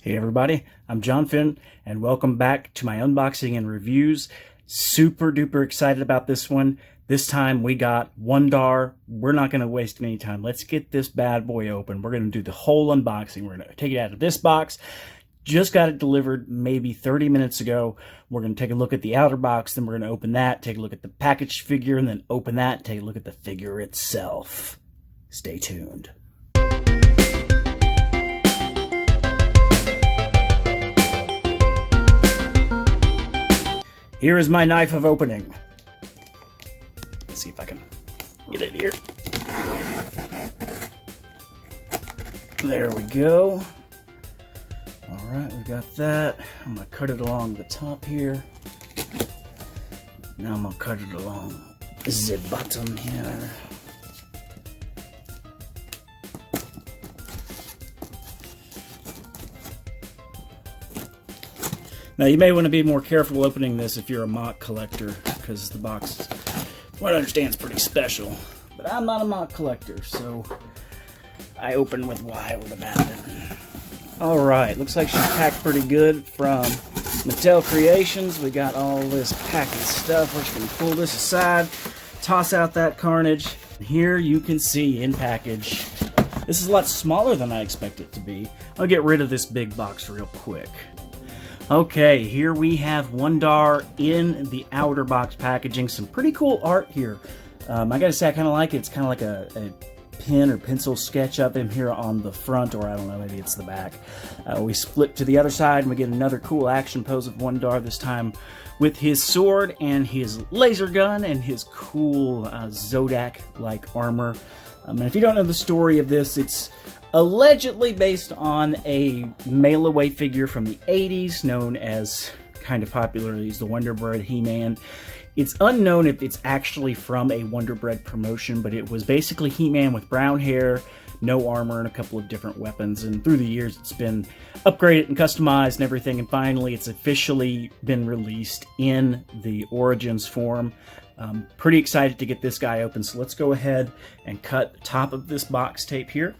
Hey everybody, I'm John Finn, and welcome back to my unboxing and reviews. Super duper excited about this one. This time we got Wun-dar. We're not going to waste any time. Let's get this bad boy open. We're going to do the whole unboxing. We're going to take it out of this box. Just got it delivered maybe 30 minutes ago. We're going to take a look at the outer box, then we're going to open that, take a look at the packaged figure, and then open that, take a look at the figure itself. Stay tuned. Here is my knife of opening. Let's see if I can get it here. There we go. Alright, we got that. I'm going to cut it along the top here. Now I'm going to cut it along the bottom here. Now, you may want to be more careful opening this if you're a mock collector, because the box, from what I understand, is pretty special. But I'm not a mock collector, so I open with what I would imagine. Alright, looks like she's packed pretty good from MotU Creations. We got all this packaged stuff. We're just going to pull this aside, toss out that carnage. Here you can see in package, this is a lot smaller than I expected it to be. I'll get rid of this big box real quick. Okay, here we have Wun-dar in the outer box packaging. Some pretty cool art here. I gotta say, I kind of like it. It's kind of like a pen or pencil sketch of him here on the front, or I don't know, maybe it's the back. We split to the other side and we get another cool action pose of Wun-dar, this time with his sword and his laser gun and his cool Zodak-like armor. And if you don't know the story of this, it's allegedly based on a mail-away figure from the 80s known as, kind of popularly, as the Wonder Bread He-Man. It's unknown if it's actually from a Wonder Bread promotion, but it was basically He-Man with brown hair, no armor, and a couple of different weapons. And through the years, it's been upgraded and customized and everything, and finally it's officially been released in the Origins form. Pretty excited to get this guy open, so let's go ahead and cut the top of this box tape here.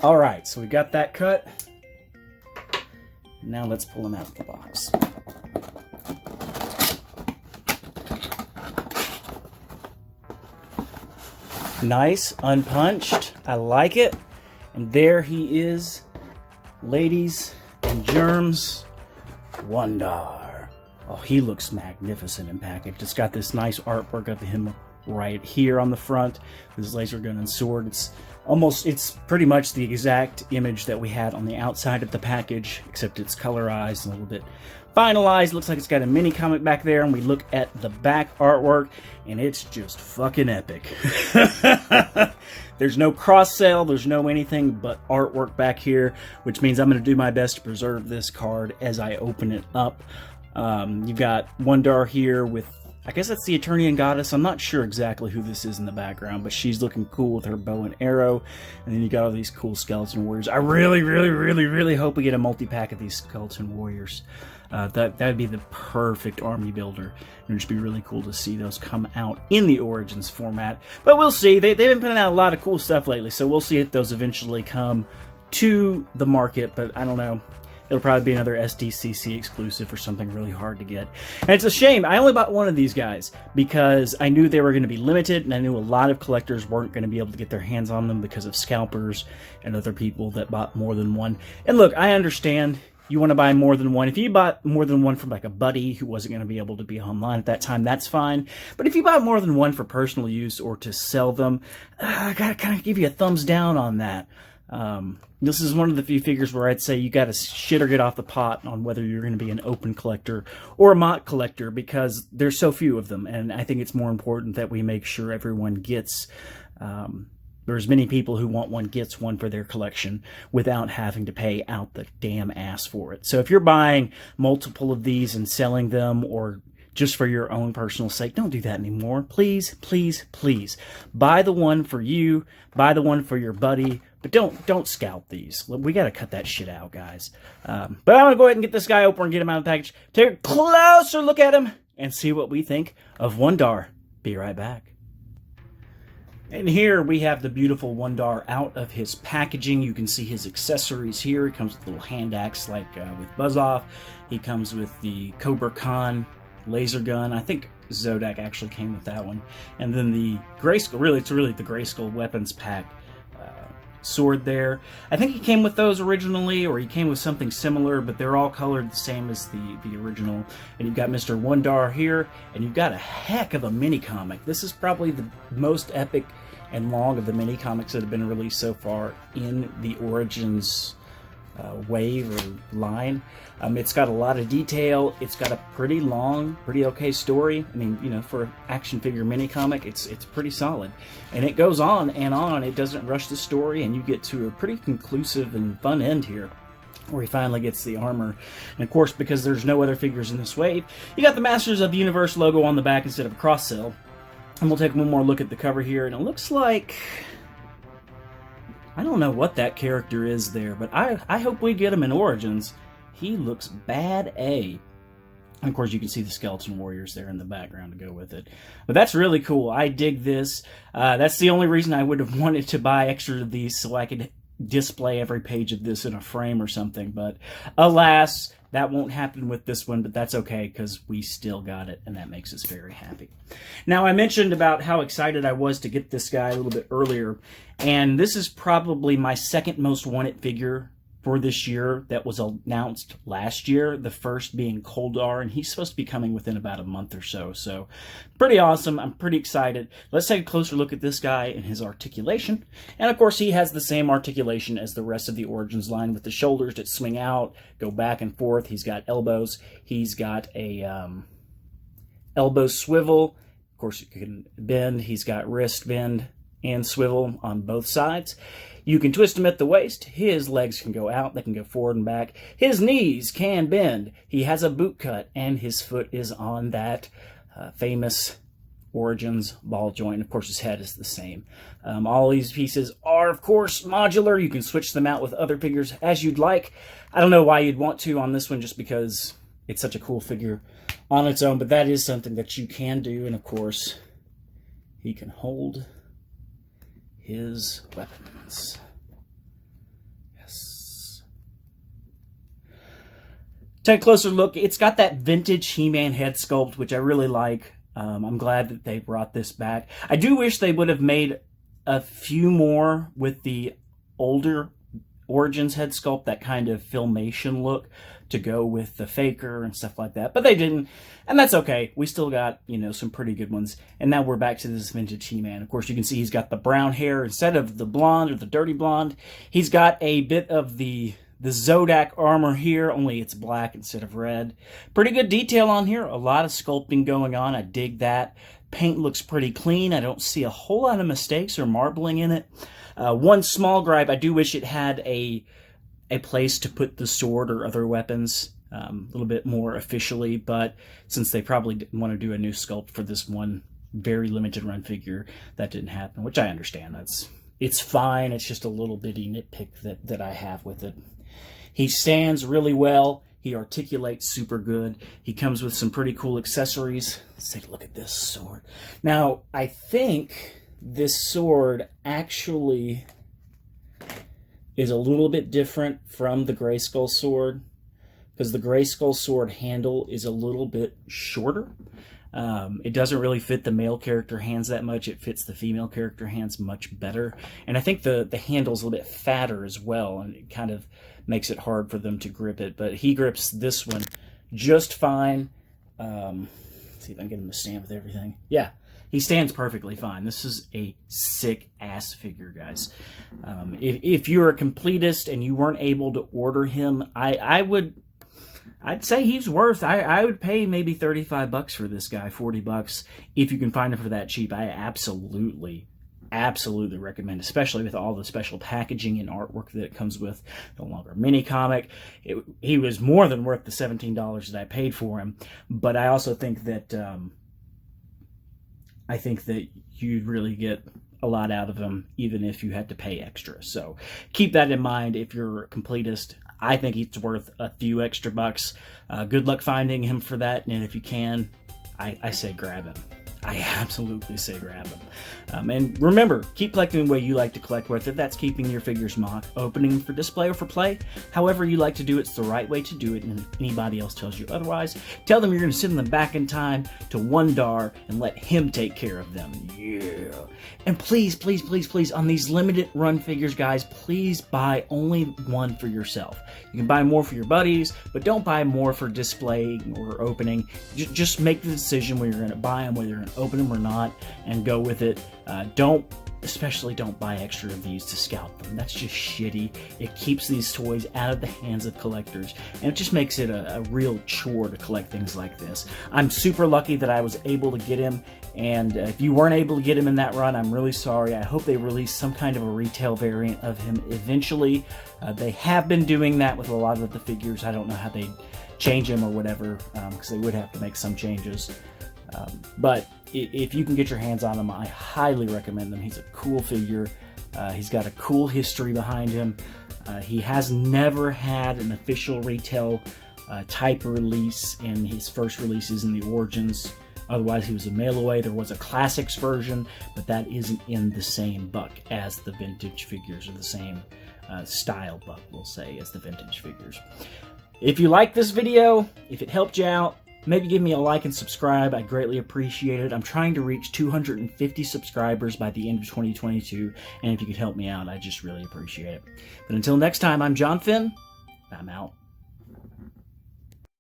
Alright, so we got that cut. Now let's pull him out of the box. Nice, unpunched. I like it. And there he is, ladies and germs, Wun-dar. Oh, he looks magnificent in package. It's got this nice artwork of him right here on the front, his laser gun and sword. It's pretty much the exact image that we had on the outside of the package, except it's colorized and a little bit finalized. Looks like it's got a mini comic back there, and we look at the back artwork, and it's just fucking epic. There's no cross-sale, there's no anything but artwork back here, which means I'm going to do my best to preserve this card as I open it up. You've got Wun-dar here with, I guess that's the Eternian Goddess. I'm not sure exactly who this is in the background, but she's looking cool with her bow and arrow. And then you got all these cool skeleton warriors. I really hope we get a multi-pack of these skeleton warriors. That'd be the perfect army builder. It would just be really cool to see those come out in the Origins format. But we'll see. They've been putting out a lot of cool stuff lately, so we'll see if those eventually come to the market, but I don't know. It'll probably be another SDCC exclusive or something really hard to get. And it's a shame. I only bought one of these guys because I knew they were going to be limited, and I knew a lot of collectors weren't going to be able to get their hands on them because of scalpers and other people that bought more than one. And look, I understand you want to buy more than one. If you bought more than one from like a buddy who wasn't going to be able to be online at that time, that's fine. But if you bought more than one for personal use or to sell them, I gotta kind of give you a thumbs down on that. This is one of the few figures where I'd say you gotta shit or get off the pot on whether you're going to be an open collector or a mock collector, because there's so few of them, and I think it's more important that we make sure everyone gets, there's many people who want one gets one for their collection without having to pay out the damn ass for it. So if you're buying multiple of these and selling them, or just for your own personal sake, don't do that anymore. Please, please, please. Buy the one for you, buy the one for your buddy, but don't scalp these. We got to cut that shit out, guys. But I'm going to go ahead and get this guy open and get him out of the package. Take a closer look at him and see what we think of Wun-dar. Be right back. And here we have the beautiful Wun-dar out of his packaging. You can see his accessories here. He comes with a little hand axe like with Buzz Off. He comes with the Cobra Khan laser gun. I think Zodak actually came with that one. And then the Grayskull, it's really the Grayskull weapons pack sword there. I think he came with those originally, or he came with something similar, but they're all colored the same as the original. And you've got Mr. Wun-dar here, and you've got a heck of a mini-comic. This is probably the most epic and long of the mini-comics that have been released so far in the Origins wave or line. It's got a lot of detail. It's got a pretty long, pretty okay story. I mean, you know, for an action figure mini comic, it's pretty solid, and it goes on and on. It doesn't rush the story, and you get to a pretty conclusive and fun end here, where he finally gets the armor. And of course, because there's no other figures in this wave, you got the Masters of the Universe logo on the back instead of a cross cell. And we'll take one more look at the cover here, and it looks like, I don't know what that character is there, but I hope we get him in Origins. He looks bad A. And of course, you can see the Skeleton Warriors there in the background to go with it. But that's really cool. I dig this. That's the only reason I would have wanted to buy extra of these, so I could display every page of this in a frame or something. But alas, that won't happen with this one, but that's okay, because we still got it, and that makes us very happy. Now, I mentioned about how excited I was to get this guy a little bit earlier, and this is probably my second most wanted figure for this year that was announced last year, the first being Koldar, and he's supposed to be coming within about a month or so. So pretty awesome. I'm pretty excited. Let's take a closer look at this guy and his articulation. And of course, he has the same articulation as the rest of the Origins line, with the shoulders that swing out, go back and forth. He's got elbows. He's got a elbow swivel. Of course, you can bend. He's got wrist bend and swivel on both sides. You can twist him at the waist. His legs can go out. They can go forward and back. His knees can bend. He has a boot cut, and his foot is on that famous Origins ball joint. Of course, his head is the same. All these pieces are, of course, modular. You can switch them out with other figures as you'd like. I don't know why you'd want to on this one, just because it's such a cool figure on its own, but that is something that you can do. And of course, he can hold his weapons. Yes. Take a closer look. It's got that vintage He-Man head sculpt, which I really like. I'm glad that they brought this back. I do wish they would have made a few more with the older Origins head sculpt, that kind of Filmation look to go with the Faker and stuff like that, but they didn't, and that's okay. We still got, you know, some pretty good ones. And now we're back to this vintage He-Man. Of course, you can see he's got the brown hair instead of the blonde or the dirty blonde. He's got a bit of the Zodak armor here, only it's black instead of red. Pretty good detail on here. A lot of sculpting going on. I dig that. Paint looks pretty clean. I don't see a whole lot of mistakes or marbling in it. One small gripe, I do wish it had a place to put the sword or other weapons a little bit more officially, but since they probably didn't want to do a new sculpt for this one very limited run figure, that didn't happen, which I understand. It's fine. It's just a little bitty nitpick that I have with it. He stands really well. He articulates super good. He comes with some pretty cool accessories. Let's take a look at this sword. Now, I think this sword actually is a little bit different from the Grayskull sword, because the Grayskull sword handle is a little bit shorter. It doesn't really fit the male character hands that much. It fits the female character hands much better. And I think the handle's a little bit fatter as well, and it kind of makes it hard for them to grip it. But he grips this one just fine. Let's see if I can get him to stand with everything. Yeah. He stands perfectly fine. This is a sick-ass figure, guys. If you're a completist and you weren't able to order him, I'd say he's worth. I would pay maybe $35 for this guy, $40 if you can find him for that cheap. I absolutely recommend, especially with all the special packaging and artwork that it comes with. No longer mini comic. He was more than worth the $17 that I paid for him. But I also think that you'd really get a lot out of him, even if you had to pay extra. So keep that in mind if you're a completist. I think it's worth a few extra bucks. Good luck finding him for that, and if you can, I say grab him. I absolutely say grab them. And remember, keep collecting the way you like to collect, whether that's keeping your figures mock, opening them for display or for play. However you like to do it, it's the right way to do it, and if anybody else tells you otherwise, tell them you're going to send them back in time to Wun-dar and let him take care of them. Yeah. And please, please, please, please, on these limited run figures, guys, please buy only one for yourself. You can buy more for your buddies, but don't buy more for display or opening. Just make the decision when you're going to buy them, whether you're going to open them or not, and go with it. Especially don't buy extra of these to scout them. That's just shitty. It keeps these toys out of the hands of collectors, and it just makes it a real chore to collect things like this. I'm super lucky that I was able to get him, and if you weren't able to get him in that run, I'm really sorry. I hope they release some kind of a retail variant of him eventually. They have been doing that with a lot of the figures. I don't know how they change him or whatever, because they would have to make some changes. But if you can get your hands on him, I highly recommend them. He's a cool figure. He's got a cool history behind him. He has never had an official retail type release in his first releases in the Origins. Otherwise, he was a mail away. There was a classics version, but that isn't in the same buck as the vintage figures, or the same style buck, we'll say, as the vintage figures. If you like this video, if it helped you out, maybe give me a like and subscribe. I'd greatly appreciate it. I'm trying to reach 250 subscribers by the end of 2022, and if you could help me out, I'd just really appreciate it. But until next time, I'm John Finn. I'm out.